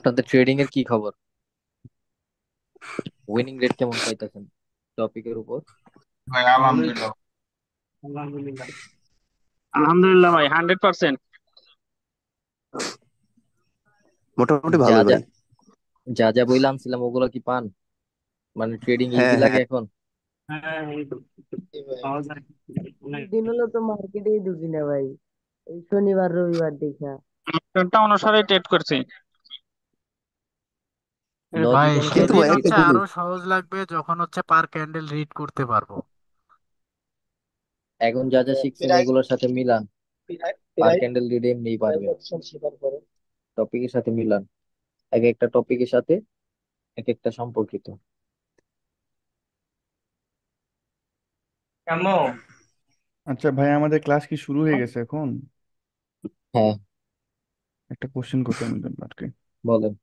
আপনাদের ট্রেডিং এর কি খবর? উইনিং রেট কেমন পাইতেছেন টপিকের উপর? ভাই আলহামদুলিল্লাহ। আলহামদুলিল্লাহ। আলহামদুলিল্লাহ ভাই 100%। মোটামুটি যা ভালোই যা ভাই। যা যা বইলা আনছিলাম ওগুলো কি পান? মানে ট্রেডিং হ্যাঁ ইজি লাগে হ্যাঁ। এখন? হ্যাঁ এই তো পাওয়া যায় অনেক। দিন হলো তো মার্কেটেই ঢুকি না ভাই, এই শনিবার রবিবার দেখা। টা অনুসারে ট্রেড করছি। লজিক ভাই অনুসারে কিন্তু ট্রেডিং ভাই ট্রেড একটা হচ্ছে করতেছেন? আরো জিনিস, সহজ লাগবে যখন হচ্ছে পার ক্যান্ডেল রিড করতে পারবো। এখন যা যা শিখছেন এগুলোর সাথে মিলান। পার ক্যান্ডেল রিডে এমনিই পারবেন, টপিকের সাথে মিলান। এক একটা টপিকের সাথে এক একটা সম্পর্কিত। কেমন? আচ্ছা ভাই, আমাদের ক্লাস কি শুরু হয়ে গেছে এখন? হ্যাঁ, একটা কোশ্চেন করতাম আর কি। বলেন।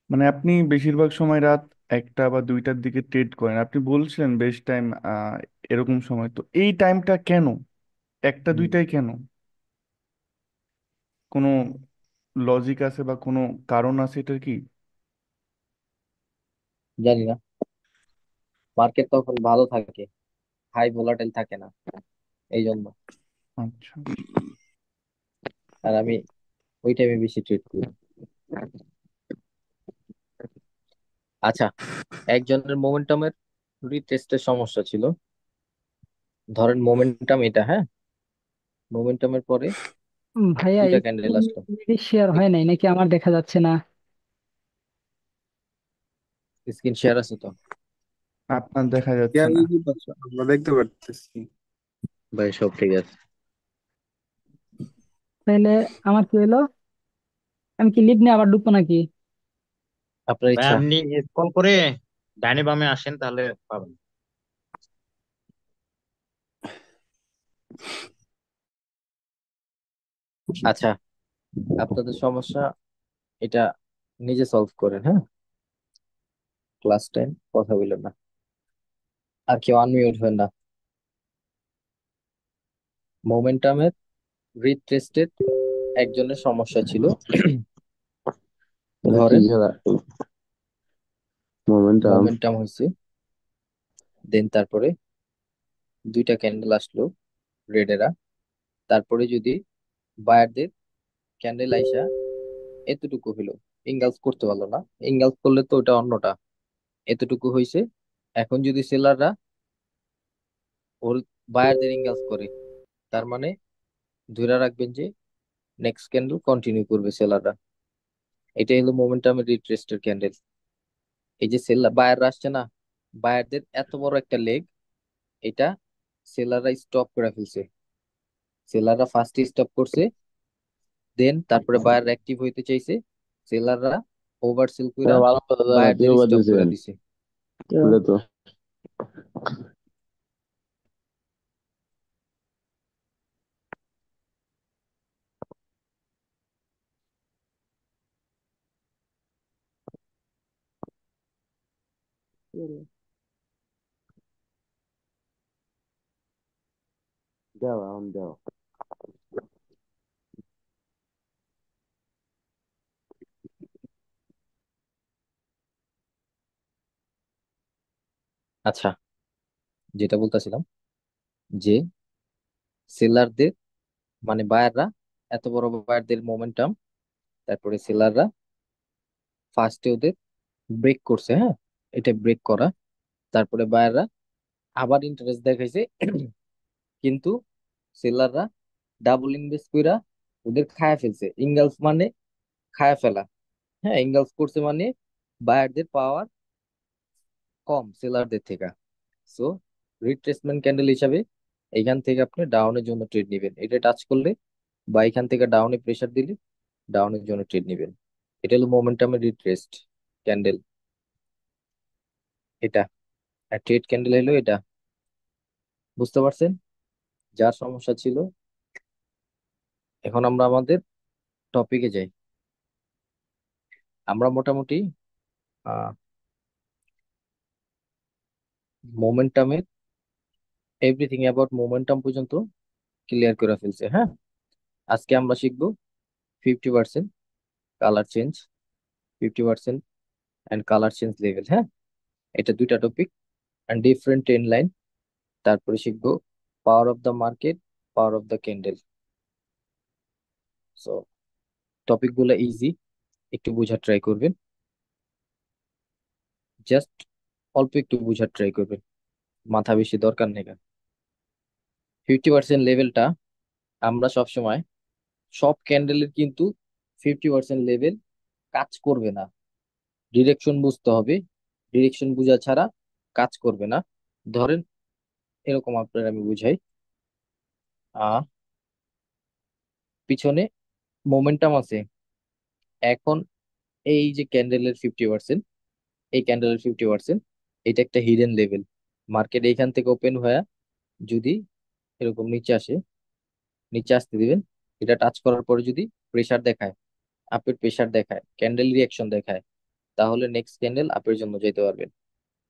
মানে আপনি বেশিরভাগ সময় রাত 1টা বা 2টার দিকে ট্রেড করেন, আপনি বলছিলেন বেস্ট টাইম এরকম সময়, তো এই টাইমটা কেন? একটা হুম, দুইটাই কেন? কোনো লজিক আছে বা কোনো কারণ আছে এটার কি? জানি না, মার্কেট তখন ভালো থাকে, হাই ভোলাটাইল থাকে না, এই জন্য। আচ্ছা। আর আমি ওই টাইমে বেশি ট্রেড করি। আচ্ছা, একজনের মোমেন্টামের রিটেস্টের সমস্যা ছিল। ধরেন মোমেন্টাম এটা, হ্যাঁ, মোমেন্টামের পরে ভাইয়া দুইটা এই ক্যান্ডেল আসলো। শেয়ার হয় নাই নাকি আমার দেখা যাচ্ছে না? স্ক্রিন শেয়ার আছে তো? আপনার দেখা যাচ্ছে কেন না। কি পাচ্ছ? আমরা দেখতে পারতেছি। ভাই সব ঠিক আছে। তাহলে আমার কি হলো? আমি কি লিড নিয়ে আবার ঢুকবো নাকি? আপনার ভাই ইচ্ছা। আপনি স্ক্রল করে ডাইনে বামে আসেন তাহলে পাবেন। আচ্ছা, আপনাদের সমস্যা এটা নিজে সলভ করেন, হ্যাঁ। ক্লাস টাইম কথা বললেন না, আর কেউ আনমিউট হয় না। মোমেন্টামের রিট্রেস্টেড একজনের সমস্যা ছিল। এটা কি ধরেন খেলা? মোমেন্টাম। মোমেন্টাম হয়েছে, দেন তারপরে দুইটা ক্যান্ডেল আসলো রেডেরা। তারপরে যদি বায়ারদের ক্যান্ডেল আইসা এতটুকু হইলো, ইঙ্গালস করতে পারলো না। ইঙ্গালস করলে তো ওটা অন্যটা, এতটুকু হয়েছে। এখন যদি সেলাররা ওর বায়ারদের ইঙ্গালস করে, তার মানে ধরে রাখবেন যে নেক্সট ক্যান্ডেল কন্টিনিউ করবে সেলাররা। এটাই হলো মোমেন্টামের রিট্রেস্টের ক্যান্ডেল। এই যে সেলার বায়াররা আসছে না, বায়ারদের এত বড় একটা লেগ, এটা সেলাররা স্টপ করে ফেলছে। সেলাররা ফার্স্টে স্টপ করছে, দেন তারপরে বায়ার অ্যাক্টিভ হইতে চাইছে, সেলাররা ওভার সেল কইরা ভালো কথা জানা, বায়ারদের তুইও স্টপ করে বাজেছেন দিছে। তো। দাও এখন দাও। আচ্ছা, যেটা বলতেছিলাম যে সেলারদের মানে বায়াররা, এত বড় বায়ারদের মোমেন্টাম, তারপরে সেলাররা ফার্স্টে ওদের ব্রেক করছে, হ্যাঁ, এটা ব্রেক করা। তারপরে বায়াররা আবার ইন্টারেস্ট দেখাইছে, কিন্তু সেলাররা ডাবল ইনভেস্ট কইরা ওদের খায়া ফেলছে। ইনগালস মানে খায়া ফেলা, হ্যাঁ, ইনগালস করছে মানে বায়ারদের পাওয়ার কম সেলারদের থেকে। সো রিট্রেসমেন্ট ক্যান্ডেল হিসাবে এখান থেকে আপনি ডাউনের জন্য ট্রেড নিবেন। এটা টাচ করলে বা এখান থেকে ডাউনে প্রেসার দিলে ডাউনের জন্য ট্রেড নিবেন। এটা হলো মোমেন্টামের রিট্রেসড ক্যান্ডেল, এটা। আর ট্রেড ক্যান্ডেল হলো এটা। বুঝতে পারছেন যার সমস্যা ছিল? এখন আমরা আমাদের টপিকে যাই। আমরা মোটামুটি মোমেন্টামের এভরিথিং অ্যাবাউট মোমেন্টাম পর্যন্ত ক্লিয়ার করে ফেলছে, হ্যাঁ। আজকে আমরা শিখবো 50% colour change, 50% and colour change level. হ্যাঁ, এটা দুইটা topic and different trend line. তারপরে শিখবো power of the market, power of the candle. So topic গুলো ইজি, একটু বোঝার ট্রাই করবেন, জাস্ট অল্প একটু বোঝার ট্রাই করবেন, মাথা বেশি দরকার নেই। 50% লেভেলটা আমরা সবসময় সব ক্যান্ডেলের কিন্তু 50% লেভেল কাজ করবে না, ডিরেকশন বুঝতে হবে, ডিরেকশন বোঝা ছাড়া কাজ করবে না। ধরেন এরকম আপনার আমি বুঝাই, আহ পিছনে মোমেন্টাম আছে, এখন এই যে ক্যান্ডেলের 50%, এই ক্যান্ডেলের 50% এটা একটা হিডেন লেভেল। মার্কেট এইখান থেকে ওপেন হয়ে যদি এরকম নিচে আসে, নিচে আসতে দিবেন, এটা টাচ করার পরে যদি প্রেসার দেখায়, আপের প্রেসার দেখায়, ক্যান্ডেল রিয়াকশন দেখায়, তাহলে নেক্সট ক্যান্ডেল আপের জন্য যেতে পারবেন।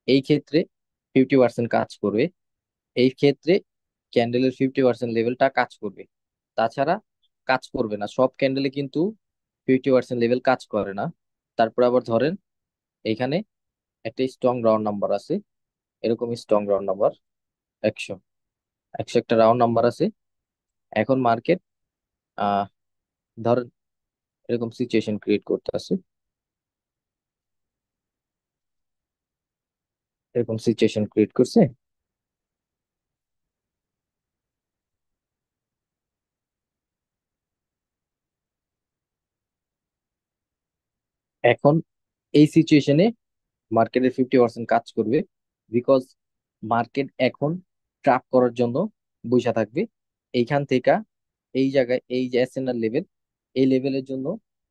এই ক্ষেত্রে 50% কাজ করবে, এই ক্ষেত্রে ক্যান্ডেলের 50% লেভেলটা কাজ করবে, তাছাড়া কাজ করবে না। সব ক্যান্ডেলে কিন্তু 50% লেভেল কাজ করে না। তারপর আবার ধরেন এখানে একটা স্ট্রং রাউন্ড নাম্বার আছে, এরকম স্ট্রং রাউন্ড নাম্বার 100, 100 একটা রাউন্ড নাম্বার আছে। এখন মার্কেট আহ ধরেন এরকম সিচুয়েশন ক্রিয়েট করতে আছে, এরকম সিচুয়েশন ক্রিয়েট করছে। এখন এই সিচুয়েশনে মার্কেটের 50% কাজ করবে, বিকজ মার্কেট এখন ট্র্যাপ করার জন্য বসে থাকবে। এইখান থেকে এই জায়গায় এই যে এসএনআর লেভেল, এই লেভেলের জন্য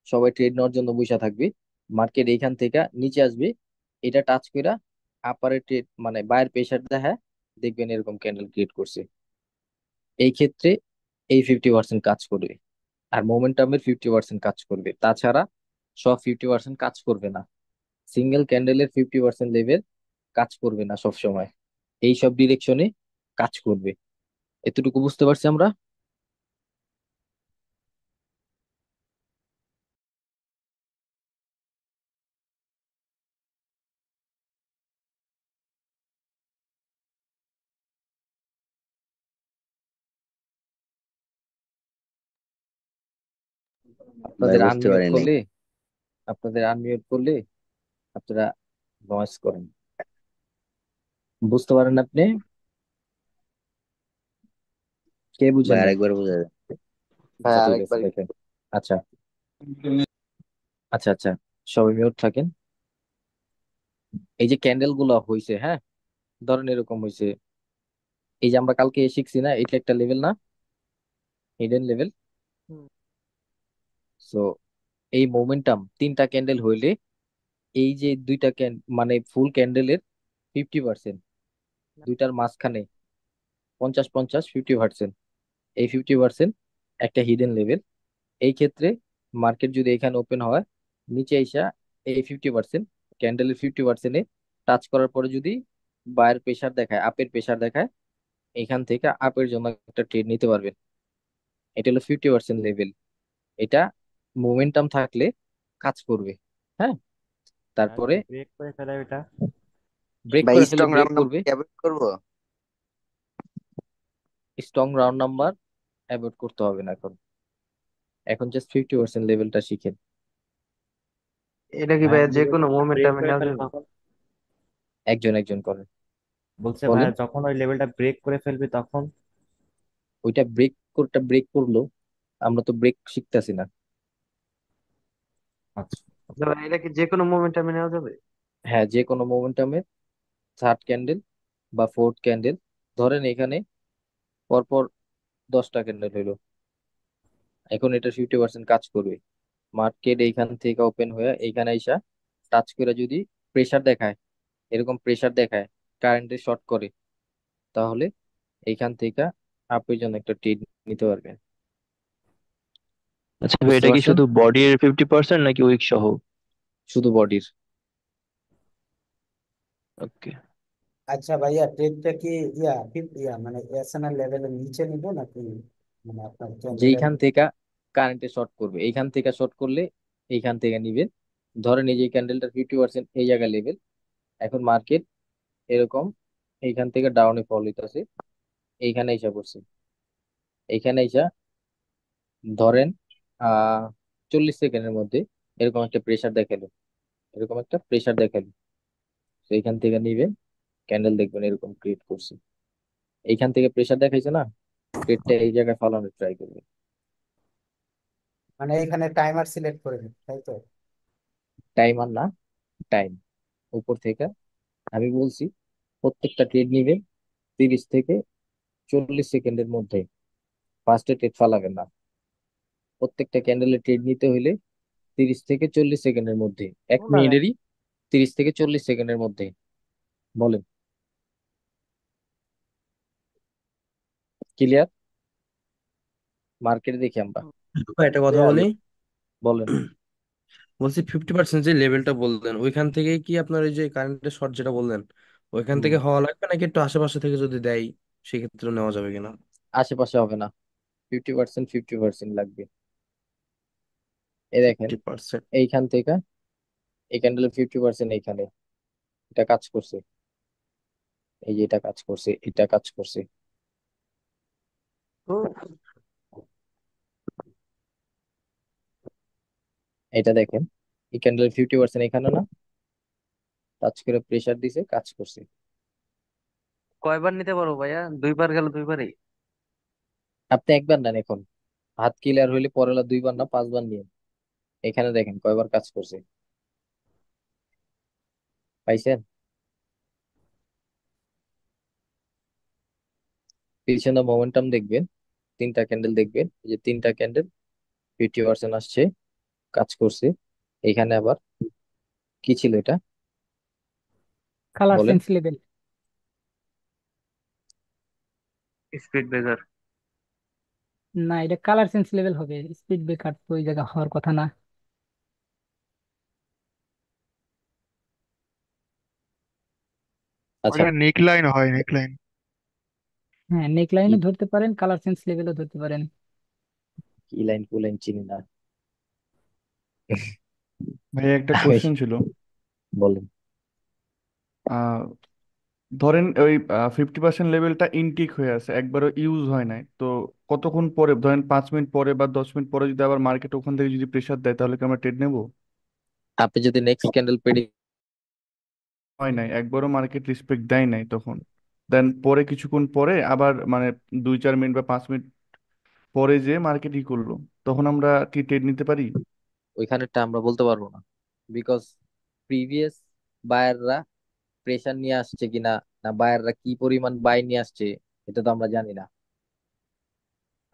সবাই ট্রেড নেওয়ার জন্য বসে থাকবে। মার্কেট এইখান থেকে নিচে আসবে, এটা টাচ করে আপারে ট্রেড মানে বায়ের প্রেসার দেখায়, দেখবেন এরকম ক্যান্ডেল ক্রিয়েট করছে। এই ক্ষেত্রে এই 50% কাজ করবে, আর মোমেন্টামের 50% কাজ করবে, তাছাড়া সব 50% কাজ করবে না। সিঙ্গেল ক্যান্ডেলের 50% লেভেল কাজ করবে না সব সময়, এই সব ডিরেকশনে কাজ করবে। এতটুকু বুঝতে পারছি আমরা? ভাই আপনাদের বুঝতে আনমিউট পারি নাই। করলে, আপনাদের আনমিউট করলে আপনারা নয়েজ করেন, বুঝতে পারেন আপনি? কে ভাই বুঝেন নাই? আরেকবার বোঝা যায়? আচ্ছা হ্যাঁ ঠিক আছে, আরেকবার। দেখেন। আচ্ছা আচ্ছা আচ্ছা, সবাই মিউট থাকেন। এই যে ক্যান্ডেল গুলো হয়েছে, হ্যাঁ, ধরেন এরকম হয়েছে, এই যে আমরা কালকে শিখছি না, এটা একটা লেভেল না, হিডেন লেভেল। সো এই মোমেন্টাম তিনটা ক্যান্ডেল হইলে এই যে দুইটা মানে ফুল ক্যান্ডেলের 50%, দুইটার মাঝখানে 50-50, 50%, এই 50% একটা হিডেন লেভেল। এই ক্ষেত্রে মার্কেট যদি এখানে ওপেন হয়, নিচে এসে এই 50% ক্যান্ডেলের 50%-এ টাচ করার পরে যদি বায়ের প্রেসার দেখায়, আপের প্রেসার দেখায়, এখান থেকে আপের জন্য একটা ট্রেড নিতে পারবেন। এটা হলো 50% লেভেল, এটা মোমেন্টাম থাকলে কাজ করবে। হ্যাঁ, আর তারপরে যদি ব্রেক করে ফেলে ওটা? ব্রেক ভাই করে ফেলে স্ট্রং ব্রেক রাউন্ড করবে, নাম্বার অ্যাভয়েড করবো? স্ট্রং রাউন্ড নাম্বার অ্যাভয়েড করতে হবে না এখন, এখন জাস্ট 50% লেভেলটা শিখেন। এটা কি ভাইয়া ভাইয়া যে যদি কোনো ব্রেক মোমেন্টামে করে নেওয়া ফেলে যাবে? তখন? একজন একজন করেন, বলছে বলেন। ভাইয়া যখন ওই লেভেলটা ব্রেক করে ফেলবে তখন? ওইটা ব্রেক করলো, আমরা তো ব্রেক শিখতেছি না। আচ্ছা আচ্ছা ভাই, এটা কি যে কোনো মোমেন্টামে নেওয়া যাবে? হ্যাঁ, যে কোনো মোমেন্টামে থার্ড ক্যান্ডেল বা ফোর্থ ক্যান্ডেল, ধরেন এখানে পরপর 10টা ক্যান্ডেল হইলো, এখন এটা 50% কাজ করবে। মার্কেট এইখান থেকে ওপেন হয়ে এইখানে আইসা টাচ করে যদি প্রেসার দেখায়, এরকম প্রেসার দেখায়, কারেন্টে শর্ট করে, তাহলে এইখান থেকে আপের জন্য একটা ট্রেড নিতে পারবেন। আচ্ছা ভাই, বুঝতে এটা কি পারছেন? শুধু বডির 50% নাকি উইক সহ? শুধু বডির। ওকে। আচ্ছা ভাইয়া, ট্রেডটা কি মানে এসএনএল লেভেলের নিচে নিব নাকি মানে আপনার ক্যান্ডেলের? যেইখান থেকে কারেন্টে শর্ট করবে, এইখান থেকে শর্ট করলে এইখান থেকে নিবেন, ধরেন এই যে ক্যান্ডেলটার 50% এই জায়গায় লেভেল। এখন মার্কেট এরকম এইখান থেকে ডাউনে ফল হইতেছে, এইখানে এসে পড়ছে। এইখানে এসে ধরেন 40 সেকেন্ডের মধ্যে এরকম একটা প্রেসার দেখালো, এরকম একটা প্রেসার দেখালো। তো এইখান থেকে নিবেন, ক্যান্ডেল দেখবেন এরকম ক্রিয়েট করছে। এইখান থেকে প্রেসার দেখাইছে না, ট্রেডটা এই জায়গায় ফালানোর ট্রাই করবে। মানে এখানে টাইমার সিলেক্ট করে দিন, তাই তো? টাইমার না, টাইম উপর থেকে আমি বলছি প্রত্যেকটা ট্রেড নিবেন 30 থেকে 40 সেকেন্ডের মধ্যে। ফার্স্টে ট্রেড ফালাবেন না। প্রত্যেকটা ক্যান্ডেলের ট্রেড নিতে হইলে 30 থেকে 40 সেকেন্ডের মধ্যে, এক ও লাগাই। মিনিটেরই 30 থেকে 40 সেকেন্ডের মধ্যে। বলেন, ক্লিয়ার? মার্কেটে দেখি আমরা। ভাই, একটা কথা ক্লিয়ার। বলি। বলেন। বলছি 50% যে লেভেলটা বললেন ওইখান থেকে কি আপনার ওই যে কারেন্টের শর্ট যেটা বললেন ওইখান হুম, থেকে হওয়া লাগবে নাকি একটু আশেপাশে থেকে যদি দেয় সেক্ষেত্রে নেওয়া যাবে কিনা? আশেপাশে হবে না, 50% 50% লাগবে। এই দেখেন 50%। এইখান থেকে এই ক্যান্ডেলের 50% এইখানে এটা কাজ করছে, এই যে এটা কাজ করছে, এটা কাজ করছে। এটা দেখেন এই ক্যান্ডেলের 50% এখানে না, টাচ করে প্রেসার দিছে, কাজ করছে। কয়বার নিতে পারবো ভাইয়া? দুইবার গেল দুইবারই। আপনি একবার নেন এখন, হাত ক্লিয়ার হইলে পরেলা 2বার না 5বার নিয়ে। এখানে দেখেন কয়বার কাজ করছে, পাইছেন? পিছনে মোমেন্টাম দেখবেন, 3টা ক্যান্ডেল দেখবেন, এই যে 3টা ক্যান্ডেল 50% আসছে, কাজ করছে। এখানে আবার কি ছিল এটা, কালার বলেন। Sense level. Speed breaker. না, এটা কালার সেন্স লেভেল হবে, স্পিড ব্রেকার তো ওই জায়গা হওয়ার কথা না। আচ্ছা, ওটা নেকলাইন হয়, নেকলাইন। হ্যাঁ, নেক কি লাইনও ধরতে পারেন, কালার সেন্স লেভেলও ধরতে পারেন। কি লাইন কু লাইন চিনি না। ভাই একটা আমি, কোশ্চেন ছিল। বলেন। আহ ধরেন ওই 50% লেভেলটা ইনটেক হয়ে আছে, একবারও ইউজ হয় নাই, তো কতক্ষণ পরে, ধরেন 5 মিনিট পরে বা 10 মিনিট পরে যদি আবার মার্কেট ওখান থেকে যদি প্রেসার দেয় তাহলে কি আমরা ট্রেড নেবো? আপনি যদি নেক্সট ক্যান্ডেল পেডি, হয় নাই, একবারও মার্কেট রেসপেক্ট দেয় নাই, তখন দেন পরে কিছুক্ষণ পরে আবার মানে 2-4 মিনিট বা 5 মিনিট পরে যে মার্কেট ই করলো, তখন আমরা কি ট্রেড নিতে পারি? ওইখানেরটা আমরা বলতে পারবো না, বিকজ প্রিভিয়াস বায়াররা প্রেসার নিয়ে আসছে কিনা, না বায়াররা কি পরিমাণ বাই নিয়ে আসছে, এটা তো আমরা জানি না।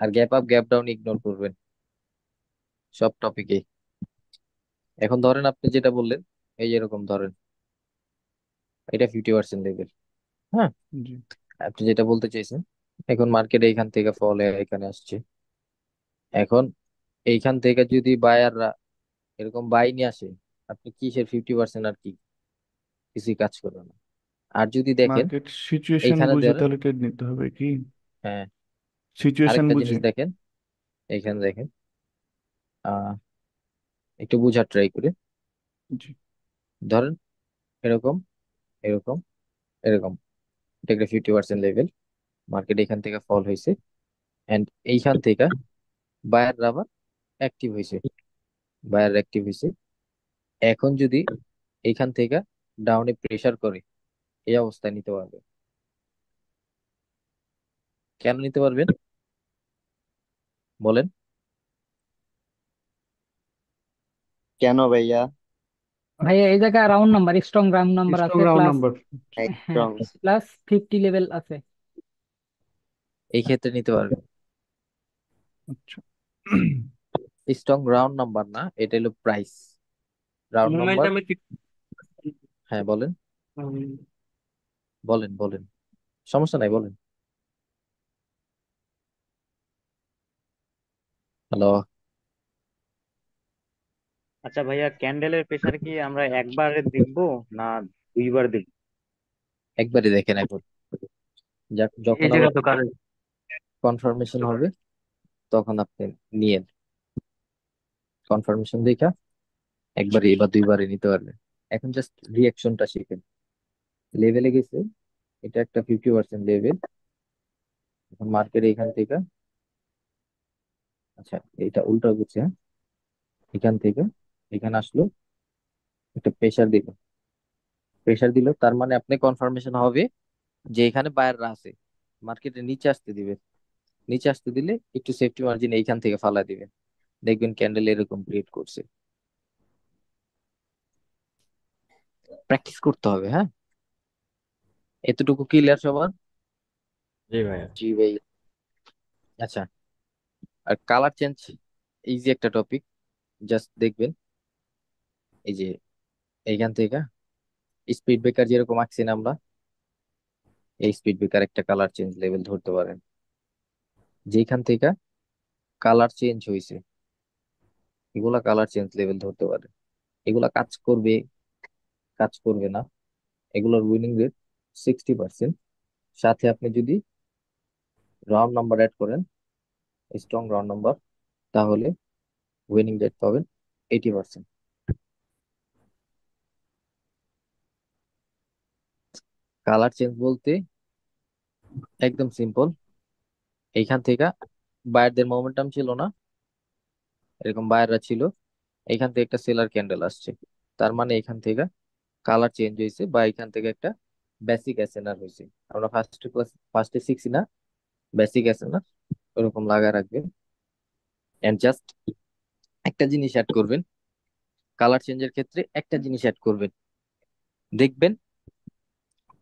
আর gap up gap down ignore করবেন সব টপিকে। এখন ধরেন আপনি যেটা বললেন, এই যে এরকম ধরেন এটা 50% লেভেল। হ্যাঁ, জি। আপনি যেটা বলতে চাইছেন, এখন মার্কেট এইখান থেকে ফলে এখানে আসছে। এখন এইখান থেকে যদি বায়াররা এরকম বাই নিয়ে আসে, আপনি কিসের 50% আর কি, কিছুই কাজ করবে না। আর যদি দেখেন মার্কেট সিচুয়েশন এইখানে বুঝে ধরেন, তাহলে ট্রেড নিতে হবে কি? হ্যাঁ, সিচুয়েশন আরেকটা বুঝে। জিনিস দেখেন, এইখানে দেখেন, আহ একটু বুঝার ট্রাই করে। জি। ধরেন এরকম এরকম এরকম, এটা একটা 50% লেভেল, মার্কেট এখান থেকে ফল হয়েছে, এন্ড এইখান থেকে বায়ার আবার অ্যাক্টিভ হয়েছে, বায়ার অ্যাক্টিভ হয়েছে। এখন যদি এইখান থেকে ডাউনে প্রেসার করে, এই অবস্থায় নিতে পারবে। কেন নিতে পারবেন বলেন? কেন ভাইয়া? ভাইয়া এই জায়গায় round number, strong round number strong আছে, রাউন্ড প্লাস নাম্বার। হ্যাঁ, স্ট্রং। প্লাস 50 লেভেল আছে। এই ক্ষেত্রে নিতে পারবেন। আচ্ছা। স্ট্রং রাউন্ড নাম্বার না, এটা হলো প্রাইস, রাউন্ড নাম্বার। মোমেন্টামে হ্যাঁ বলেন, বলেন বলেন, সমস্যা নাই, বলেন। হ্যালো। আচ্ছা ভাইয়া, ক্যান্ডেলের প্রেসার কি আমরা একবারে দেখবো না দুইবার দেখবো? একবারই দেখেন এখন, যখন এই আবার জায়গা তো কারেন্ট। কনফার্মেশন হবে তখন আপনি নিয়েন, কনফার্মেশন দেখা একবারে বা দুইবারে নিতে পারবেন। এখন জাস্ট রিয়াকশনটা শিখেন। লেভেলে গেছে, এটা একটা 50% লেভেল। এখন মার্কেট এখান থেকে, আচ্ছা এটা উল্টা করছে, হ্যাঁ, এখান থেকে এখানে আসলো, একটা প্রেসার দিল। প্রেসার দিল তার মানে আপনি কনফার্মেশন হবে যে এখানে বায়াররা আছে। মার্কেটের নিচে আসতে দিবে, নিচে আসতে দিলে একটু সেফটি মার্জিন এইখান থেকে ফালা দিবে, দেখবেন ক্যান্ডেল এরকম ক্রিয়েট করছে। প্র্যাকটিস করতে হবে, হ্যাঁ। এতটুকু ক্লিয়ার সবার? জি ভাইয়া। জি ভাই। আচ্ছা, আর কালার চেঞ্জ ইজি একটা টপিক, জাস্ট দেখবেন এই যে এইখান থেকে স্পিড ব্রেকার যেরকম আঁকছি না আমরা, এই স্পিড ব্রেকার একটা কালার চেঞ্জ লেভেল ধরতে পারেন। যেখান থেকে কালার চেঞ্জ হয়েছে এগুলা কালার চেঞ্জ লেভেল ধরতে পারে। এগুলা কাজ করবে, কাজ করবে না, এগুলোর উইনিং রেট 60%। সাথে আপনি যদি রাউন্ড নাম্বার অ্যাড করেন, স্ট্রং রাউন্ড নাম্বার, তাহলে উইনিং রেট পাবেন 80%। কালার চেঞ্জ বলতে একদম সিম্পল। এইখান থেকে বায়ারদের মোমেন্টাম ছিল না, এরকম বায়াররা ছিল, এখান থেকে একটা সেলার ক্যান্ডেল আসছে, তার মানে এখান থেকে কালার চেঞ্জ হয়েছে, বা এখান থেকে একটা বেসিক এসএনআর হয়েছে। আমরা ফার্স্টে শিখছি না বেসিক এসএনআর, ওরকম লাগা রাখবেন। এন্ড জাস্ট একটা জিনিস অ্যাড করবেন, কালার চেঞ্জের ক্ষেত্রে একটা জিনিস অ্যাড করবেন, দেখবেন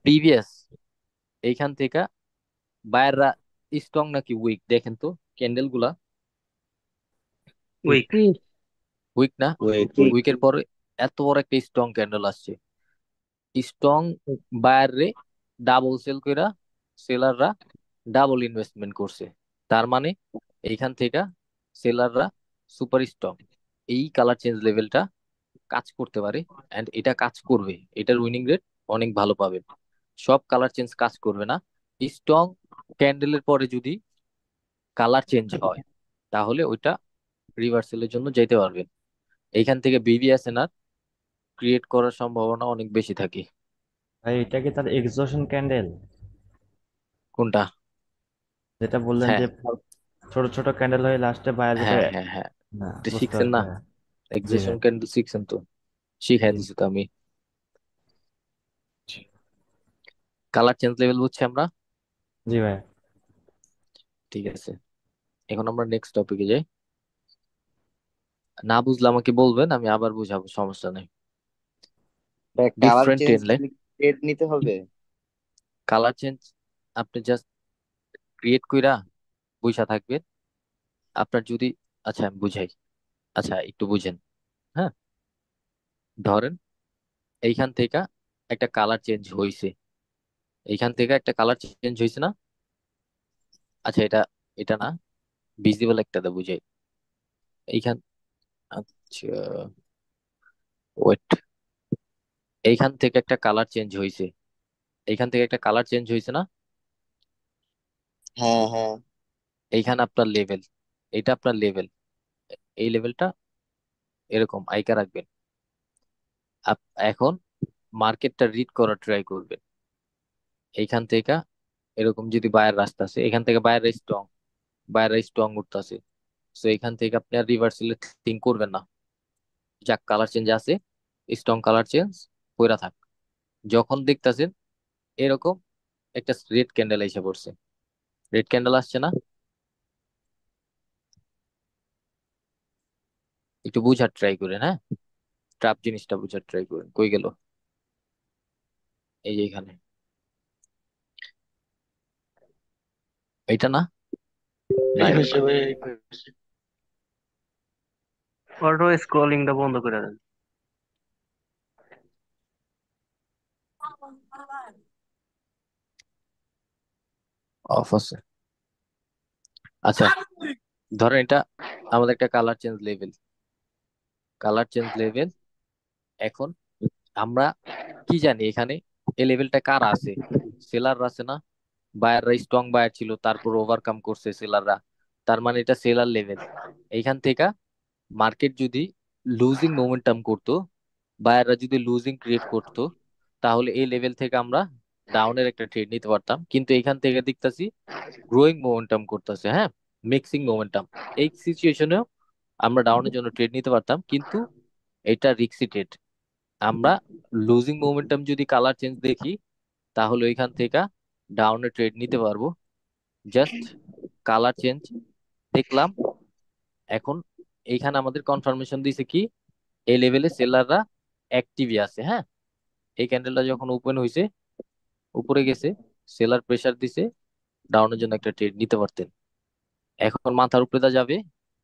প্রিভিয়াস এইখান থেকে বায়াররা স্ট্রং নাকি উইক, দেখেন তো ক্যান্ডেল গুলা। উইক। উইক। উইক না? ওয়েট উইকের পরে এত বড় একটা স্ট্রং ক্যান্ডেল আসছে, স্ট্রং বায়ারে ডাবল সেল কইরা সেলাররা ডাবল ইনভেস্টমেন্ট করছে, তার মানে এইখান থেকে সেলাররা সুপার স্ট্রং। এই কালার চেঞ্জ লেভেলটা কাজ করতে পারে, এন্ড এটা কাজ করবে, এটার উইনিং রেট অনেক ভালো পাবেন। সব কালার চেঞ্জ কাজ করবে না। স্ট্রং ক্যান্ডেলের পরে যদি কালার চেঞ্জ হয় তাহলে ওইটা রিভার্সালের জন্য যেতে পারবেন। এইখান থেকে বিবিএসএনআর ক্রিয়েট করার সম্ভাবনা অনেক বেশি থাকে। ভাই এটা কি তার এক্সজশন ক্যান্ডেল কোনটা? যেটা বললেন হ্যাঁ যে ছোট ছোট ক্যান্ডেল হয়ে লাস্টে বায়ার যেটা? হ্যাঁ হ্যাঁ হ্যাঁ, না, এটা বুঝতে শিখছেন পারছি না? ভাইয়া। জি এক্সেশন ভাই। ক্যান্ডেল শিখছেন তো, শিখাই জি। দিছি তো আমি। কালার চেঞ্জ লেভেল বুঝছি আমরা। জি ভাই। ঠিক আছে, এখন আমরা নেক্সট টপিকে যাই। না বুঝলে আমাকে বলবেন, আমি আবার বুঝাবো, সমস্যা নেই। Colour different change ten line trade নিতে হবে। কালার চেঞ্জ আপনি জাস্ট ক্রিয়েট কইরা বুঝা থাকবেন। আপনার যদি, আচ্ছা আমি বুঝাই, আচ্ছা একটু বুঝেন, হ্যাঁ। ধরেন এইখান থেকে একটা কালার চেঞ্জ হয়েছে, এইখান থেকে একটা কালার চেঞ্জ হয়েছে না? আচ্ছা এটা, এটা না, ভিজিবল একটাতে বুঝাই। এইখান, আচ্ছা ওয়েট, এইখান থেকে একটা কালার চেঞ্জ হয়েছে, এইখান থেকে একটা কালার চেঞ্জ হয়েছে না? হ্যাঁ হ্যাঁ। এইখানে আপনার লেভেল, এটা আপনার লেভেল, এই লেভেলটা এরকম আইকা রাখবেন। এখন মার্কেটটা রিড করার ট্রাই করবেন। এইখান থেকে এরকম যদি বায়ার রাস্তা আছে, এখান থেকে বায়াররা স্ট্রং উঠতেছে, তো এখান থেকে আপনি আর রিভার্সালে থিঙ্ক করবেন না, যাক কালার চেঞ্জ আছে, স্ট্রং কালার চেঞ্জ কইরা থাক। যখন দেখতাছেন এরকম একটা রেড ক্যান্ডেল এসে পড়ছে, রেড ক্যান্ডেল আসছে না, একটু বুঝার ট্রাই করেন, হ্যাঁ। ট্রাপ জিনিসটা বুঝার ট্রাই করেন, কই গেল? এই যে এখানে, এটা না, না এই এটা না। পাশে ভাই, এই পাশে। অটো স্ক্রলিংটা বন্ধ করে দেন। অফ আছে। আচ্ছা ধরেন এটা আমাদের একটা colour change level, colour change level. এখন আমরা কি জানি এখানে এই লেভেলটা কার আছে? সেলাররা আছে না? বায়াররা স্ট্রং বায়ার ছিল, তারপর ওভারকাম করছে সেলাররা, তার মানে এটা সেলার লেভেল। এইখান থেকে মার্কেট যদি লুজিং মোমেন্টাম করতো, বায়াররা যদি লুজিং ক্রিয়েট করতো, তাহলে এই লেভেল থেকে আমরা ডাউনের একটা ট্রেড নিতে পারতাম। কিন্তু এখান থেকে দেখতাছি গ্রোয়িং মোমেন্টাম করতেছে, হ্যাঁ, মিক্সিং মোমেন্টাম। এই সিচুয়েশনেও আমরা ডাউনের জন্য ট্রেড নিতে পারতাম, কিন্তু এটা রিস্কি ট্রেড। আমরা লুজিং মোমেন্টাম যদি কালার চেঞ্জ দেখি, তাহলে ওইখান থেকে ডাউনে ট্রেড নিতে পারবো। জাস্ট কালার চেঞ্জ দেখলাম। এখন এইখানে আমাদের কনফার্মেশন দিছে কি এই লেভেলে সেলাররা অ্যাক্টিভই আছে, হ্যাঁ। এই ক্যান্ডেলটা যখন ওপেন হয়েছে, উপরে গেছে, সেলার প্রেসার দিছে, ডাউনের জন্য একটা ট্রেড নিতে পারতেন। এখন মাথার উপরে দা যাবে,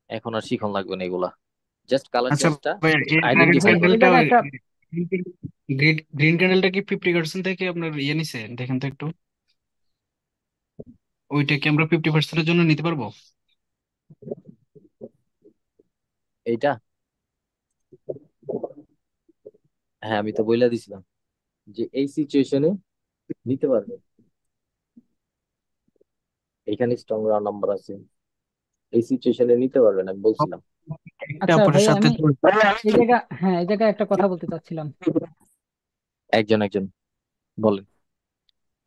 এখন আর শিখন লাগবে না এগুলা। জাস্ট কালার আচ্ছা চেঞ্জটা ভাইয়া, এর আগের আইডেন্টিফাই এই করেন। ক্যান্ডেলটা জায়গায় একটা গ্রিন গ্রিন ক্যান্ডেলটা কি 50% থেকে আপনার ইয়ে নিছে দেখেন তো একটু, ওইটা কি আমরা 50%-এর জন্য নিতে পারবো? এইটা, হ্যাঁ, আমি তো বইলা দিছিলাম যে এই সিচুয়েশনে নিতে পারবে। এখানে স্ট্রং নাম্বার আছে, এই সিচুয়েশনে নিতে পারবেন, আমি বলছিলাম। একটা আচ্ছা অপরের ভাই, সাথে আমি তো এই জায়গায় একটা কথা বলতে চাচ্ছিলাম। একজন একজন বলেন।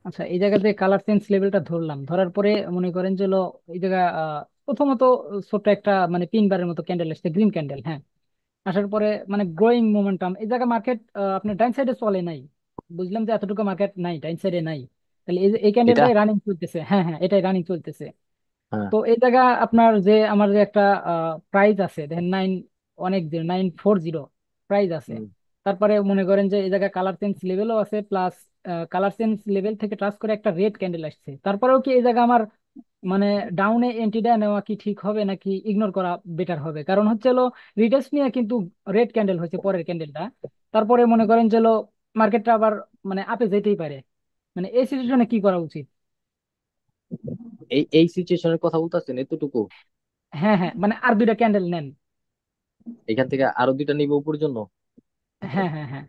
আচ্ছা, এই জায়গাতে কালার চেঞ্জ লেভেলটা ধরলাম, ধরার পরে মনে করেন যে হলো এই জায়গা প্রথমত ছোট্ট একটা মানে পিন বারের মতো ক্যান্ডেল আসছে, গ্রিন ক্যান্ডেল, হ্যাঁ। আসার পরে মানে গ্রোয়িং মোমেন্টাম, এই জায়গা মার্কেট আপনার ডাইন সাইডে চলে নাই। বুঝলাম যে এতটুকু মার্কেট নাই, ডাইন সাইডে নাই। তাহলে এই এটা, ক্যান্ডেলটাই রানিং চলতেছে, হ্যাঁ হ্যাঁ, এটাই রানিং চলতেছে। হ্যাঁ, তো এই জায়গা আপনার যে আমার যে একটা প্রাইস আছে দেখেন, 940 প্রাইস আছে। হুম, তারপরে মনে করেন যে এই জায়গায় কালার চেঞ্জ লেভেলও আছে, প্লাস কালার চেঞ্জ লেভেল থেকে ট্রাস করে একটা রেড ক্যান্ডেল আসছে। তারপরেও কি এই জায়গা আমার মানে ডাউনে এন্ট্রিটা নেওয়া কি ঠিক হবে নাকি ইগনোর করা বেটার হবে? কারণ হচ্ছে হলো রিটেস্ট নিয়ে কিন্তু রেড ক্যান্ডেল হয়েছে পরের ক্যান্ডেলটা। তারপরে মনে করেন যে হলো মার্কেটটা আবার মানে আপে যেতেই পারে। মানে এই সিচুয়েশনে কি করা উচিত? এই সিচুয়েশনের কথা বলতেছেন এতটুকু? হ্যাঁ হ্যাঁ, মানে আর দুইটা ক্যান্ডেল নেন। এখান থেকে আরো দুইটা নিব উপরের জন্য। হ্যাঁ হ্যাঁ হ্যাঁ।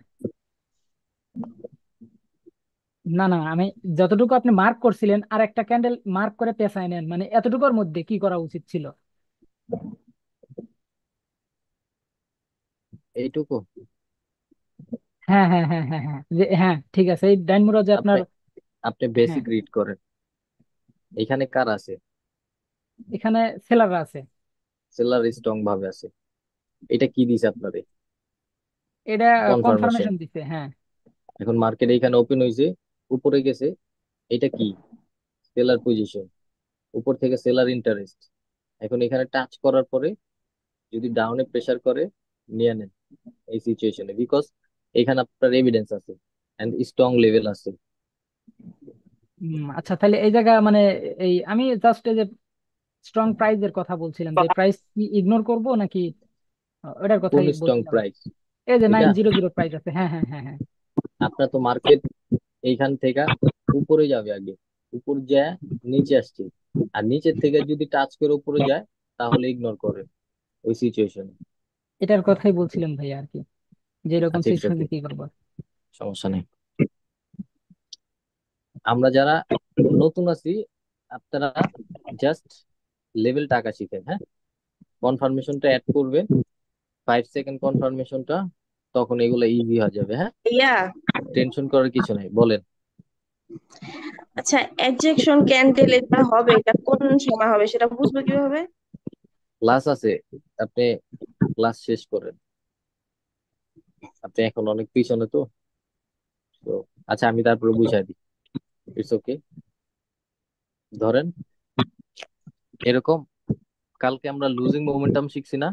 না না, আমি যতটুকু আপনি মার্ক করছিলেন আর একটা ক্যান্ডেল মার্ক করে পেছায় নেন, মানে এতটুকুর মধ্যে কি করা উচিত ছিল? এইটুকু। হ্যাঁ হ্যাঁ হ্যাঁ হ্যাঁ হ্যাঁ, হ্যাঁ ঠিক আছে, এই ডাইনমুরা যে আপনি আপনার। আপনি হ্যাঁ, বেসিক রিড করেন। এখানে কার আছে? এখানে সেলাররা আছে। সেলার স্ট্রং ভাবে আছে। এটা কি দিছে আপনারে? এটা কনফার্মেশন। কনফার্মেশন দিছে, হ্যাঁ। এখন মার্কেট এখানে ওপেন হয়েছে, উপরে গেছে, এটা কি? সেলার পজিশন, উপর থেকে সেলার ইন্টারেস্ট। এখন এখানে টাচ করার পরে যদি ডাউনে প্রেসার করে, নিয়ে নেন এই সিচুয়েশনে, বিকজ এখানে আপনার এভিডেন্স আছে এন্ড স্ট্রং লেভেল আছে। আচ্ছা, তাহলে এই জায়গা মানে এই আমি জাস্ট এই যে স্ট্রং প্রাইজের কথা বলছিলাম, যে প্রাইস কি ইগনোর করব নাকি ওটার কোন কথাই স্ট্রং বলছিলাম। প্রাইস? এই যে এটা 900 প্রাইস আছে, হ্যাঁ হ্যাঁ হ্যাঁ হ্যাঁ। আপনার তো মার্কেট এইখান থেকে উপরে যাবে আগে, উপর যায় নিচে আসছে, আর নিচের থেকে যদি টাচ করে উপরে যায়, তাহলে ইগনোর করে ওই সিচুয়েশনে। এটার কথাই বলছিলেন ভাই আর কি, যে এরকম আচ্ছা, ইটস ওকে, সিচুয়েশনে কি করবো। সমস্যা নেই। আমরা যারা নতুন আছি, আপনারা জাস্ট লেভেল টাকা শিখেন, হ্যাঁ। কনফার্মেশনটা অ্যাড করবেন, 5 সেকেন্ড কনফার্মেশনটা, তখন এগুলো ইজি হয়ে যাবে, হ্যাঁ। ইয়া টেনশন করার কিছু নাই, বলেন। আচ্ছা, এজেকশন ক্যান্ডেল এটা হবে, এটা কোন সময় হবে সেটা বুঝবো কিভাবে? ক্লাস আছে, আপনি ক্লাস শেষ করেন, আপনি এখন অনেক পিছনে তো। তো আচ্ছা, আমি তারপরে বুঝাই দিই, ইটস ওকে। ধরেন এরকম, কালকে আমরা লুজিং মোমেন্টাম শিখছি না?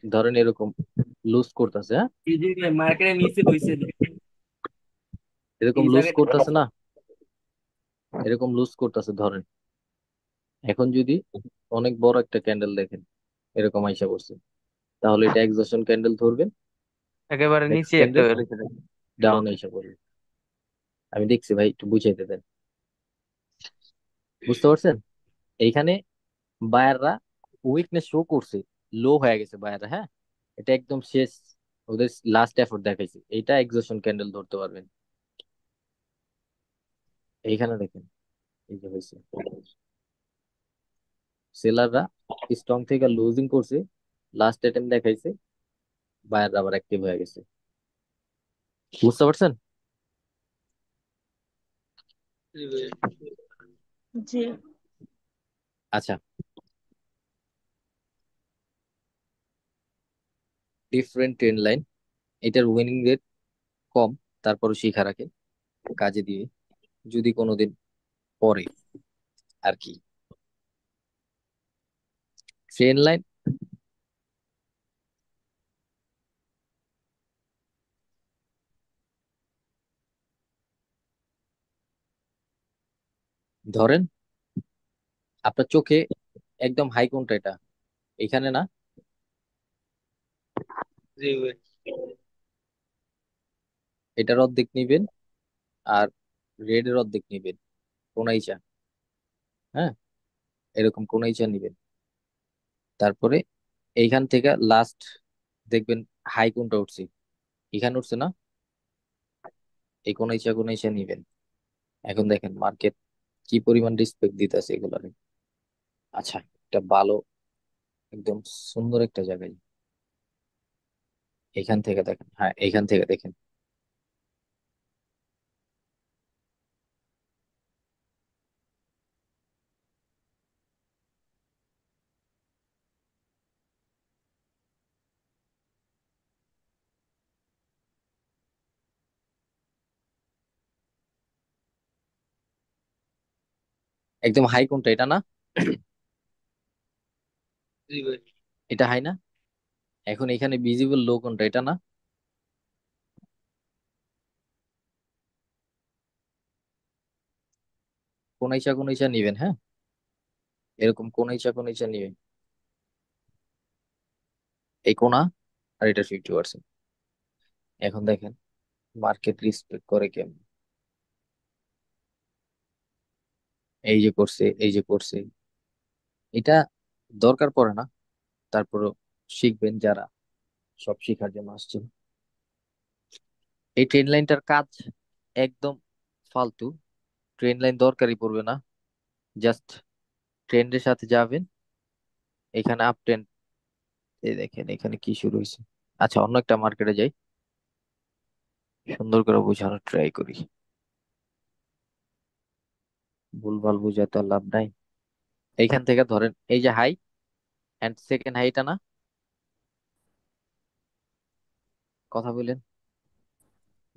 ধরেন এরকম লুজ করতেছে, হ্যাঁ, এই যে মার্কেটের নিচে বইছে এরকম এই লুজ জায়গাটা। করতেছে না, এরকম লুজ করতেছে ধরেন। এখন যদি অনেক বড় একটা ক্যান্ডেল দেখেন এরকম আইসা করছে, তাহলে এটা এক্সজশন ক্যান্ডেল ধরবেন। একেবারে নেক্সট নিচে একটা ক্যান্ডেল রেখে দেন। ডাউন আইসা পড়বে। আমি দেখছি ভাই, একটু বুঝাইতে দেন। বুঝতে পারছেন? এইখানে বায়াররা উইকনেস শো করছে, লো হয়ে গেছে বায়াররা, হ্যাঁ। এটা একদম শেষ, ওদের লাস্ট এফোর্ট দেখাইছে, এটা এক্সজশন ক্যান্ডেল ধরতে পারবেন। এইখানে দেখেন, এই যে হয়েছে, সেলাররা স্ট্রং থেকে লুজিং করছে, লাস্ট অ্যাটেম্প দেখাইছে, বায়ার আবার অ্যাক্টিভ হয়ে গেছে। বুঝতে পারছেন? জি। আচ্ছা, ডিফারেন্ট ট্রেন্ড লাইন, এটার উইনিং রেট কম, তারপরও শিখা রাখে, কাজে দিয়ে যদি কোনোদিন পরে আর কি। ট্রেন লাইন ধরেন আপনার চোখে একদম হাই কোনটা, এটা এখানে না, জি ভাই। এটার অর্ধেক নিবেন আর রেড এর অর্ধেক নিবেন, কোনাইচা। হ্যাঁ, এরকম কোনাইচা নিবেন। তারপরে এইখান থেকে লাস্ট দেখবেন হাই কোনটা উঠছে, এখানে উঠছে না, এই কোনাইচা কোনাইচা নিবেন। এখন দেখেন মার্কেট কি পরিমাণ রেসপেক্ট দিতেছে এগুলারে। আচ্ছা, এটা ভালো, একদম সুন্দর একটা জায়গায়। এখান থেকে দেখেন, হ্যাঁ এখান থেকে দেখেন, একদম হাই কোনটা, এটা না? জি ভাই। এটা হাই না? এখন এখানে ভিজিবল লো কোনটা, এটা না? কোনাইচা কোনাইচা নিবেন, হ্যাঁ এরকম কোনাইচা কোনাইচা নিবেন, এই কোনা আর এটা 50%। এখন দেখেন মার্কেট রেসপেক্ট করে কেমন, এই যে করছে, এই যে করছে, এটা দরকার পড়ে না, তারপরও শিখবেন যারা, সব শিখার জন্য আসছেন। এই ট্রেন লাইনটার কাজ একদম ফালতু, ট্রেন লাইন দরকারই পড়বে না, জাস্ট ট্রেন্ডের সাথে যাবেন। এখানে আপ ট্রেন্ড, এই দেখেন এখানে কি শুরু হয়েছে। আচ্ছা, অন্য একটা মার্কেটে যাই, সুন্দর করে বোঝানোর ট্রাই করি, ভুলভাল বুঝাতে তো আর লাভ নাই। এইখান থেকে ধরেন এই যে হাই এন্ড সেকেন্ড হাইটা না, কথা বললেন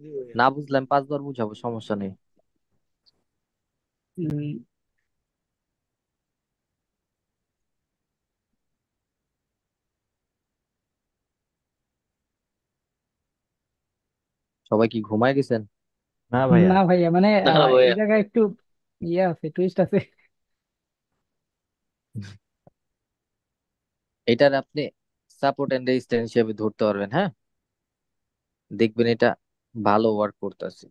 জি ভাই। না, বুঝলাম 5 বার বুঝাবো, সমস্যা নেই। উম, সবাই কি ঘুমায় গেছেন? না ভাইয়া। না ভাইয়া, মানে না এই ভাইয়া। জায়গায় একটু ইয়ে আছে, টুইস্ট আছে। এটার আপনি সাপোর্ট এন্ড রেজিস্ট্যান্স হিসেবে ধরতে পারবেন, হ্যাঁ দেখবেন এটা ভালো ওয়ার্ক করতেছে।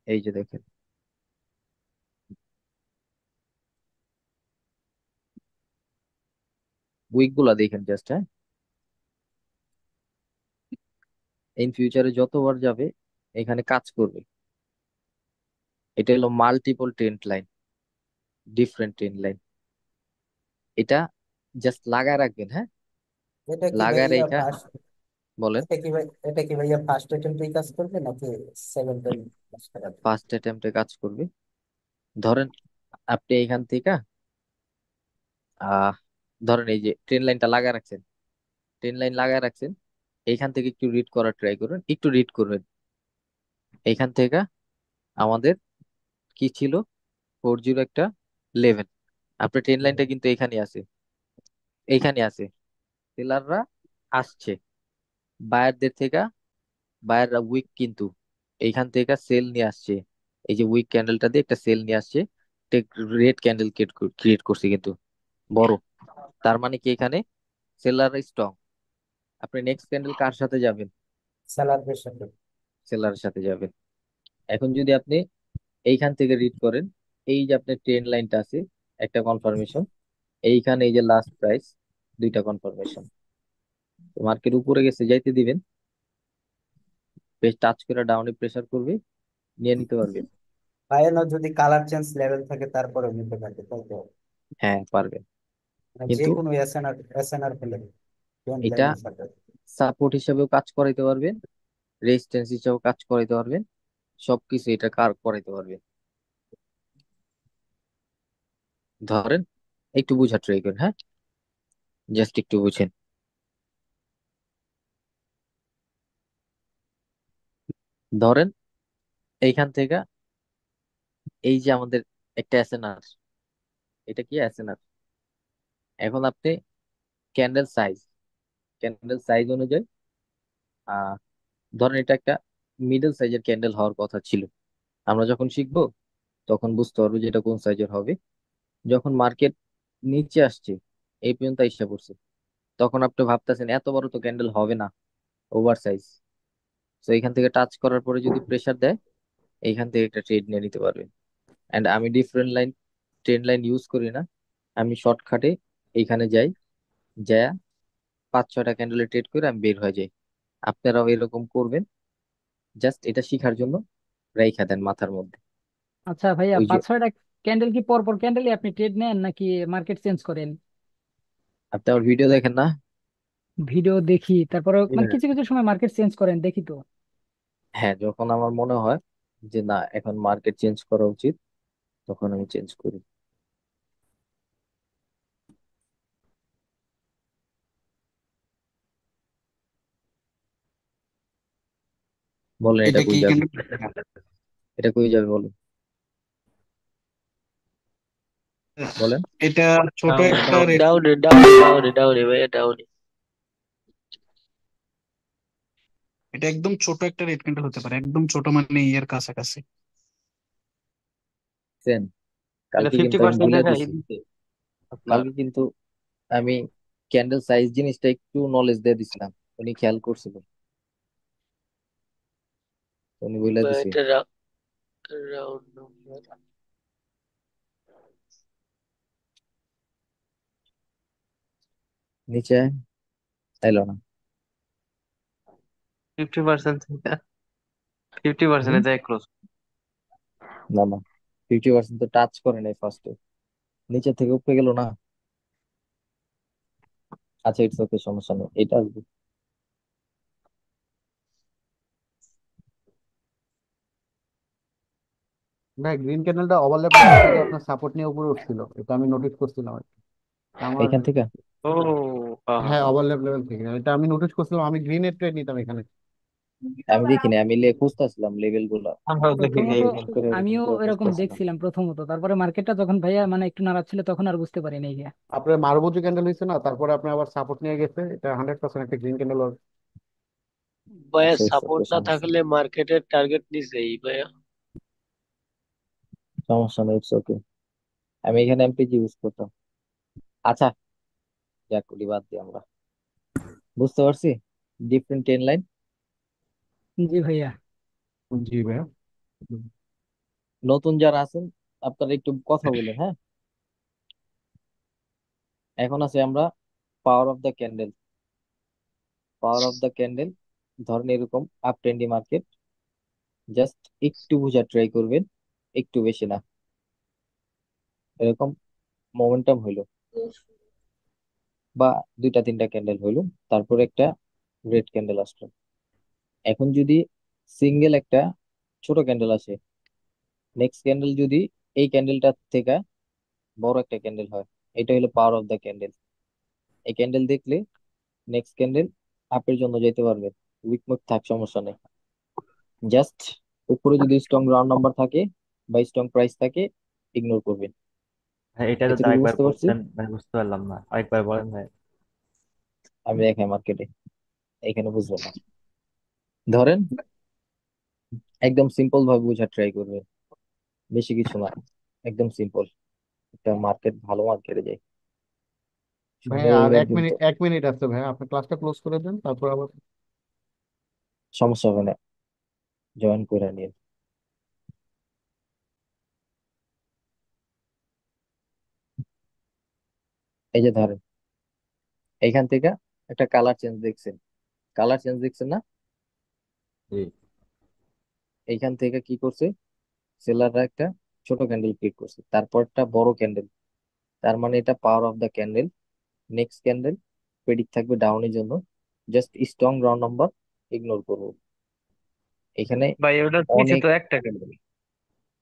এই যে দেখেন, উইক গুলা দেখেন জাস্ট, হ্যাঁ ইন ফিউচারে যতবার যাবে এখানে কাজ করবে। এটা হলো multiple trend line, different trend line, এটা জাস্ট লাগায় রাখবেন, হ্যাঁ এটা কি লাগায় ভাইয়া এইটা ফার্স্ট বলেন। এটা কি ভাইয়া ফার্স্ট অ্যাটেম্পটেই কাজ করবে নাকি সেকেন্ড টাইম কাজ করাবে? ফার্স্ট অ্যাটেম্পটে কাজ করবে। ধরেন আপনি এখান থেকে আহ ধরেন এই যে ট্রেন লাইনটা লাগায় রাখছেন, ট্রেন লাইন লাগায় রাখছেন, এইখান থেকে একটু রিড করার ট্রাই করুন, একটু রিড করবেন। এইখান থেকে আমাদের কি ছিল, 40 একটা লেভেল, আপনার ট্রেন লাইনটা কিন্তু এখানে আছে, এইখানে আছে, সেলাররা আসছে বায়ারদের থেকে, বায়াররা উইক কিন্তু এইখান থেকে সেল নিয়ে আসছে, এই যে উইক ক্যান্ডেলটা দিয়ে একটা সেল নিয়ে আসছে, রেড ক্যান্ডেল ক্রিয়েট করছে কিন্তু বড়, তার মানে কি এখানে সেলার স্ট্রং। আপনি নেক্সট ক্যান্ডেল কার সাথে যাবেন? স্যালারদের সাথে। সেলারের সাথে যাবেন। এখন যদি আপনি এইখান থেকে রিড করেন, এই যে আপনার ট্রেন লাইনটা আছে, একটা কনফার্মেশন, এইখানে এই যে লাস্ট প্রাইস, দুইটা কনফার্মেশন, মার্কেট উপরে গেছে যাইতে দিবেন, বেশ টাচ করে ডাউনে প্রেসার করবে, নিয়ে নিতে পারবেন। ভাইয়া না যদি কালার চেঞ্জ লেভেল থাকে তারপরে নিতে পারবে, তাই তো? হ্যাঁ পারবেন। মানে যে কিন্তু কোনো এসএনআর পেলে ট্রেন্ড এটা লাইনের সাথে। সাপোর্ট হিসাবেও কাজ করাইতে পারবেন, রেজিস্ট্যান্স হিসাবেও কাজ করাইতে পারবেন, সবকিছু এটা কার করাইতে পারবেন। ধরেন একটু বুঝার ট্রাই করেন, হ্যাঁ, জাস্ট একটু বুঝেন। ধরেন এইখান থেকে এই যে আমাদের একটা এসএনআর, এটা কি এসএনআর, এখন আপনি ক্যান্ডেল সাইজ অনুযায়ী আহ ধরেন এটা একটা মিডল সাইজের ক্যান্ডেল হওয়ার কথা ছিল। আমরা যখন শিখবো তখন বুঝতে পারবো যে এটা কোন সাইজের হবে। যখন মার্কেট নিচে আসছে, এই পর্যন্ত এসে পড়ছে, তখন আপনি ভাবতেছেন এত বড় তো ক্যান্ডেল হবে না, ওভার সাইজ। তো এখান থেকে টাচ করার পরে যদি প্রেসার দেয়, এইখান থেকে একটা ট্রেড নিয়ে নিতে পারবেন। এন্ড আমি different line, trend line use করি না, আমি শর্টকাটে এইখানে যাই, যা 5-6টা ক্যান্ডেলে ট্রেড করে আমি বের হয়ে যাই। আপনারাও এরকম করবেন, জাস্ট এটা শিখার জন্য রাইখা দেন মাথার মধ্যে। আচ্ছা ভাইয়া, ওই যে 5-6টা ক্যান্ডেল কি পর পর ক্যান্ডেলই আপনি ট্রেড নেন নাকি মার্কেট চেঞ্জ করেন? আপনি আমার ভিডিও দেখেন না? ভিডিও দেখি, তারপরে মানে হ্যাঁ, কিছু কিছু সময় মার্কেট চেঞ্জ করেন দেখি তো। হ্যাঁ, যখন আমার মনে হয় যে না এখন মার্কেট চেঞ্জ করা উচিত, তখন আমি চেঞ্জ করি। বলেন এটা এটা কই কি যাবে, ক্যান্ডেল? এটা কই যাবে বলেন, বলেন। এটা ছোট একটা রেড ডাউনে ডাউনে ডাউনে ডাউনে ভাইয়া ডাউনে। এটা একদম ছোট একটা রেড ক্যান্ডেল হতে পারে, একদম ছোট মানে ইয়ার কাছাকাছি। সেন, এটা কালকে কিন্তু আমি 50% বলে দেখায় দিছি, দিচ্ছে আপনার। কালকে কিন্তু আমি ক্যান্ডেল সাইজ জিনিসটা একটু নলেজ দিয়ে দিছিলাম, উনি খেয়াল করছিল, উনি বলে বা দিছি। এটা রাউন্ড নাম্বার নিচে এলো না। 50% থেকে 50% হুম, যায় ক্লোজ। না না, 50% তো টাচ করে নাই ফার্স্টে, নিচে থেকে উপরে গেল না। আচ্ছা, ইটস ওকে, সমস্যা নেই, এটা আসবে। ভাই গ্রিন ক্যান্ডেলটা ওভারল্যাপ লেভেল থেকে আপনার সাপোর্ট নিয়ে উপরে উঠছিল, এটা আমি নোটিস করছিলাম আর কি। আমার এখান থেকে ও হ্যাঁ হ্যাঁ হ্যাঁ, হ্যাঁ। ওভারল্যাপ লেভেল থেকে এটা আমি নোটিস করছিলাম, আমি গ্রিনের ট্রেড নিতাম এখানে। আমি দেখিনি, আমি খুঁজতেছিলাম লেভেল গুলা, আমরাও দেখি প্রথমত নাই। অনুমান করে এরকম আমিও করে এরকম খুঁজতেছিলাম। দেখছিলাম প্রথমত, তারপরে মার্কেটটা যখন ভাইয়া মানে একটু নাড়াচ্ছিল তখন আর বুঝতে পারিনি গিয়া। আপনার মারুবুজি ক্যান্ডেল হয়েছে না, তারপরে আপনি আবার সাপোর্ট নিয়ে গেছে, এটা 100% একটা গ্রিন ক্যান্ডেল। ভাইয়া আচ্ছা, ইটস সাপোর্ট ওকে, না সমস্যা থাকলে নেই, মার্কেটের টার্গেট নিচেই ভাইয়া। সমস্যা নেই, ইটস ওকে। আমি এখানে এমপিজি ইউজ করতাম। আচ্ছা, যাক ওটি বাদ দিই আমরা, বুঝতে পারছি ডিফারেন্ট টেন লাইন। জি ভাইয়া। জি ভাইয়া। নতুন যারা আছেন আপনারা একটু কথা বলেন, হ্যাঁ। এখন আছে আমরা power of the candle. Power of the candle, ধরেন এরকম আপ ট্রেন্ডি মার্কেট, জাস্ট একটু বোঝার ট্রাই করবেন, একটু বেশি না, এরকম মোমেন্টাম হইলো বা 2-3টা ক্যান্ডেল হইলো, তারপর একটা রেড ক্যান্ডেল আসলো। এখন যদি সিঙ্গেল একটা ছোট ক্যান্ডেল আসে, নেক্সট ক্যান্ডেল যদি এই ক্যান্ডেলটা থেকে বড় একটা ক্যান্ডেল হয়, এটা হলো পাওয়ার অফ দ্য ক্যান্ডেল। এই ক্যান্ডেল দেখলে নেক্সট ক্যান্ডেল আপের জন্য যেতে পারবে, উইক মুভ থাক সমস্যা নেই, জাস্ট উপরে যদি স্ট্রং রাউন্ড নাম্বার থাকে বা স্ট্রং প্রাইস থাকে, ইগনোর করবেন। হ্যাঁ, এটা যদি এতটুকু আরেকবার বুঝতে পারছি। বলতেন ভাই, বুঝতে পারলাম না, আরেকবার বলেন ভাই। আমি দেখাই মার্কেটে, এখানে বুঝবেন না। ধরেন একদম সিম্পল ভাবে বোঝার ট্রাই করবেন, বেশি কিছু না, একদম সিম্পল। একটা মার্কেট, ভালো মার্কেটে যাই, ভাই আর সুন্দর এক কিন্তু, মিনিট, 1 মিনিট আছে ভাই, আপনি ক্লাসটা ক্লোজ করে দেন, তারপর আবার। সমস্যা হবে না, জয়েন করে নিন। এই যে ধরেন এইখান থেকে একটা কালার চেঞ্জ দেখছেন, কালার চেঞ্জ দেখছেন না? জি। এইখান থেকে কি করছে, সেলাররা একটা ছোট ক্যান্ডেল ক্রিয়েট করছে, তারপর একটা বড় ক্যান্ডেল, তার মানে এটা power of the candle. Next candle predict থাকবে ডাউনের জন্য, just strong round number ignore করবো। এখানে ভাই ওটা নিচে অনেক তো একটা ক্যান্ডেল।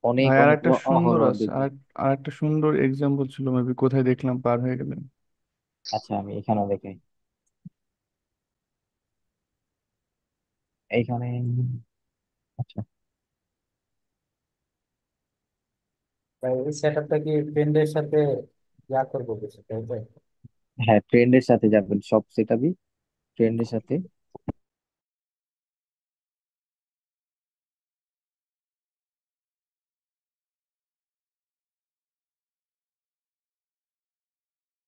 অনেক ভাই আর অনেক একটা সুন্দর অহরহ আছে, দেখবেন। আর একটা সুন্দর এক্সাম্পল ছিল, মেবি কোথায় দেখলাম, পার হয়ে গেলেন। আচ্ছা আমি এখানে দেখাই, এইখানে। আচ্ছা তাই এই সেটআপটা কি ট্রেন্ডের সাথে করবো কিছু, তাই তো? হ্যাঁ, ট্রেন্ডের সাথে যাবেন, সব সেটআপই ট্রেন্ডের সাথে